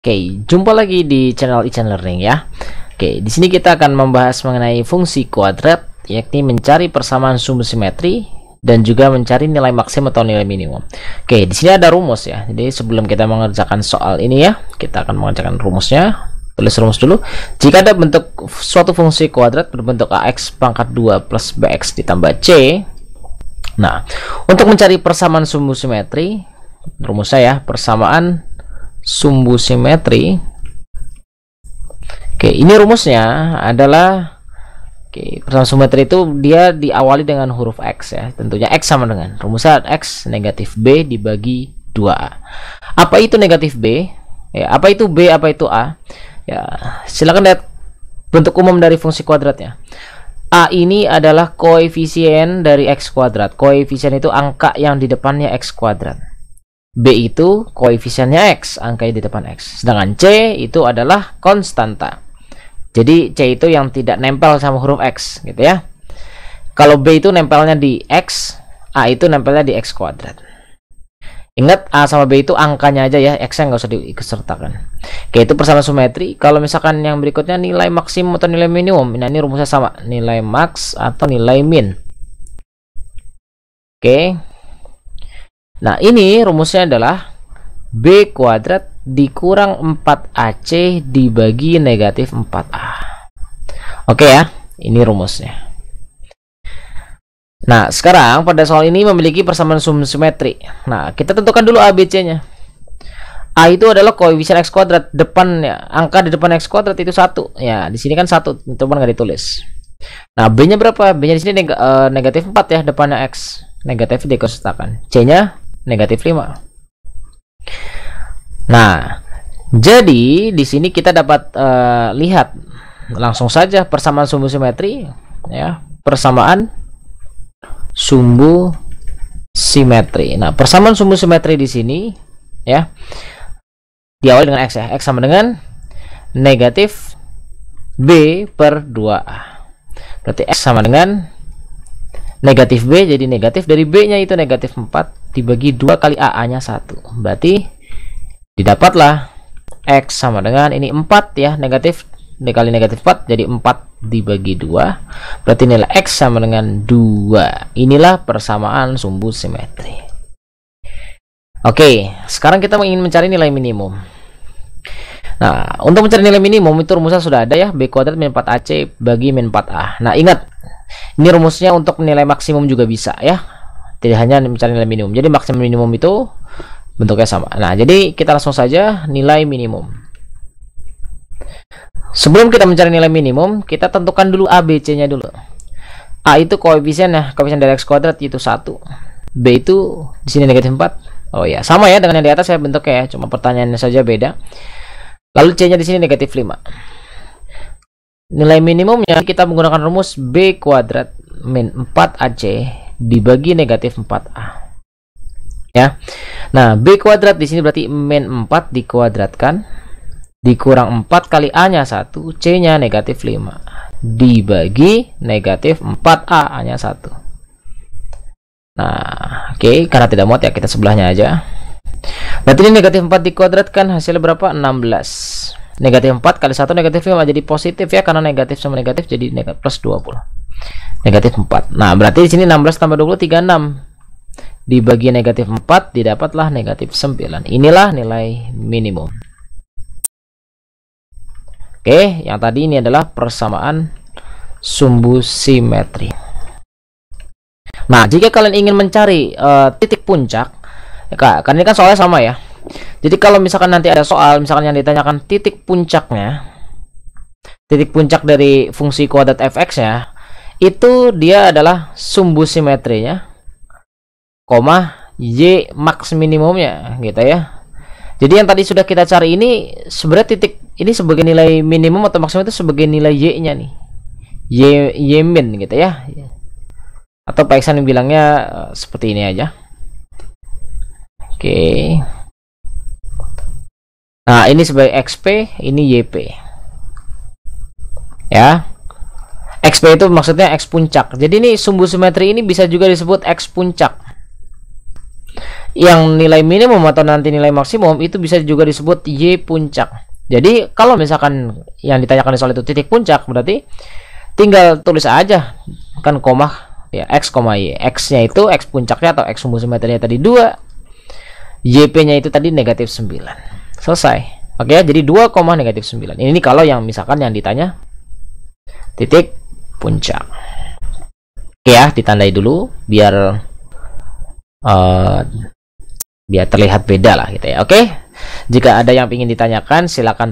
Oke, jumpa lagi di channel Ican Learning ya. Oke, di sini kita akan membahas mengenai fungsi kuadrat, yakni mencari persamaan sumbu simetri dan juga mencari nilai maksimum atau nilai minimum. Oke, di sini ada rumus ya. Jadi sebelum kita mengerjakan soal ini ya, kita akan mengerjakan rumusnya. Tulis rumus dulu. Jika ada bentuk suatu fungsi kuadrat berbentuk ax pangkat 2 plus bx ditambah c. Nah, untuk mencari persamaan sumbu simetri, rumusnya ya, persamaan sumbu simetri. Oke, ini rumusnya adalah persamaan simetri itu dia diawali dengan huruf x ya. Tentunya x sama dengan rumusnya x negatif b dibagi 2a. Apa itu negatif b? Ya, apa itu b, apa itu a? Ya, silakan lihat bentuk umum dari fungsi kuadratnya. A ini adalah koefisien dari x kuadrat. Koefisien itu angka yang di depannya x kuadrat. B itu koefisiennya x, angka di depan x. Sedangkan C itu adalah konstanta. Jadi C itu yang tidak nempel sama huruf x, gitu ya. Kalau B itu nempelnya di x, A itu nempelnya di x kuadrat. Ingat, A sama B itu angkanya aja ya, x-nya nggak usah diikutsertakan. Oke, itu persamaan simetri. Kalau misalkan yang berikutnya nilai maksimum atau nilai minimum, nah ini rumusnya sama, nilai max atau nilai min. Oke. Nah, ini rumusnya adalah B kuadrat dikurang 4AC dibagi negatif 4A. Oke ya, ini rumusnya. Nah, sekarang pada soal ini memiliki persamaan sumbu simetri. Nah, kita tentukan dulu A, B, C-nya. A itu adalah koefisien x kuadrat, depannya angka di depan x kuadrat itu 1. Ya, di sini kan 1, itu pun nggak ditulis. Nah, B-nya berapa? B-nya di sini negatif 4 ya, depannya x. Negatif diikutsertakan. C-nya negatif 5. Nah, jadi di sini kita dapat lihat langsung saja persamaan sumbu simetri ya, persamaan sumbu simetri. Nah, persamaan sumbu simetri di sini ya diawali dengan x ya. X sama dengan negatif b per 2a. Berarti x sama dengan negatif b, jadi negatif dari b-nya itu negatif 4 dibagi 2 kali a-nya 1. Berarti didapatlah x sama dengan ini 4 ya, negatif dikali negatif 4 jadi 4 dibagi 2. Berarti nilai x sama dengan 2. Inilah persamaan sumbu simetri. Oke, sekarang kita ingin mencari nilai minimum. Nah, untuk mencari nilai minimum itu rumusnya sudah ada ya, b kuadrat min 4ac bagi min 4a. Nah, ingat, ini rumusnya untuk nilai maksimum juga bisa ya, tidak hanya mencari nilai minimum. Jadi maksimum minimum itu bentuknya sama. Nah, jadi kita langsung saja nilai minimum. Sebelum kita mencari nilai minimum, kita tentukan dulu A, B, C-nya dulu. A itu koefisien ya, koefisien dari x kuadrat itu 1. B itu di sini negatif 4. Oh ya, sama ya dengan yang di atas ya bentuknya ya, cuma pertanyaannya saja beda. Lalu C-nya di sini negatif 5. Nilai minimumnya kita menggunakan rumus B kuadrat min 4AC dibagi negatif 4A. Ya. Nah, B kuadrat di sini berarti min 4 dikuadratkan dikurang 4 kali A-nya 1, C-nya negatif 5 dibagi negatif 4A, A-nya 1. Nah, oke, karena tidak muat ya kita sebelahnya aja. Berarti ini negatif 4 dikuadratkan hasilnya berapa? 16. Negatif 4 kali 1 negatif 5 jadi positif ya, karena negatif sama negatif jadi negatif plus 20. Negatif 4. Nah, berarti di sini 16 tambah 20 36. Dibagi negatif 4 didapatlah negatif 9. Inilah nilai minimum. Oke, yang tadi ini adalah persamaan sumbu simetri. Nah, jika kalian ingin mencari titik puncak, kan ini kan soalnya sama ya. Jadi kalau misalkan nanti ada soal misalkan yang ditanyakan titik puncaknya, titik puncak dari fungsi kuadrat fx ya, itu dia adalah sumbu simetrinya, koma y max minimumnya gitu ya. Jadi yang tadi sudah kita cari ini sebenarnya titik ini sebagai nilai minimum atau maksimum itu sebagai nilai y-nya nih, y min gitu ya. Atau Pak Iksan bilangnya seperti ini aja. Oke. Nah, ini sebagai XP, ini YP. Ya. XP itu maksudnya X puncak. Jadi ini sumbu simetri ini bisa juga disebut X puncak. Yang nilai minimum atau nanti nilai maksimum itu bisa juga disebut Y puncak. Jadi kalau misalkan yang ditanyakan di soal itu titik puncak, berarti tinggal tulis aja kan koma ya X, Y. X-nya itu X puncaknya atau X sumbu simetrinya tadi 2, YP-nya itu tadi negatif 9. Selesai. Oke ya, jadi 2, negatif 9. Ini kalau yang misalkan yang ditanya titik puncak. Oke ya, ditandai dulu biar terlihat beda lah gitu ya. Oke, jika ada yang ingin ditanyakan silahkan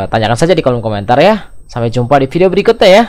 tanyakan saja di kolom komentar ya. Sampai jumpa di video berikutnya ya.